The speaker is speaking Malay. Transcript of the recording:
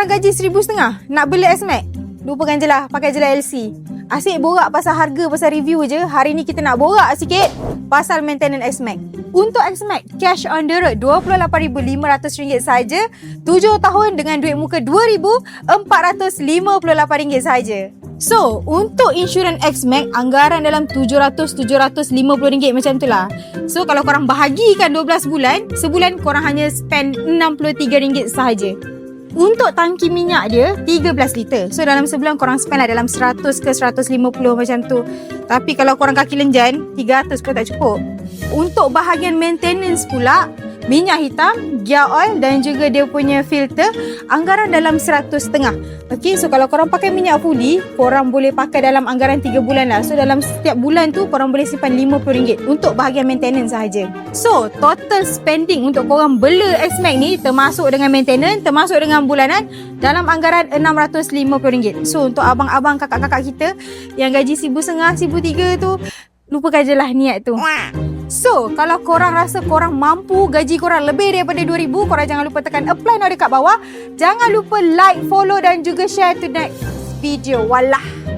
korang gaji 1,500 nak beli S-Max, lupakan je lah, pakai je lah LC. Asyik borak pasal harga, pasal review je. Hari ni kita nak borak sikit pasal maintenance S-Max. Untuk S-Max, cash on the road RM28,500 saja. 7 tahun dengan duit muka RM2,458 saja. So, untuk insurans X-Max, anggaran dalam RM700-750 macam tu lah. So, kalau korang bahagikan 12 bulan, sebulan korang hanya spend RM63 sahaja. Untuk tangki minyak dia 13 liter. So, dalam sebulan korang spend lah dalam 100 ke 150 macam tu. Tapi kalau korang kaki lenjan, 300 pun tak cukup. Untuk bahagian maintenance pula, minyak hitam, gear oil dan juga dia punya filter, anggaran dalam 100.5. Okay, so kalau korang pakai minyak fully, korang boleh pakai dalam anggaran 3 bulan lah. So dalam setiap bulan tu korang boleh simpan RM50 untuk bahagian maintenance sahaja. So total spending untuk korang bela S-Max ni, termasuk dengan maintenance, termasuk dengan bulanan, dalam anggaran RM650. So untuk abang-abang kakak-kakak kita yang gaji RM1,500, RM1,300 tu, lupakan je lah niat tu. So, kalau korang rasa korang mampu, gaji korang lebih daripada RM2,000, korang jangan lupa tekan apply now dekat bawah. Jangan lupa like, follow dan juga share to next video. Wallah.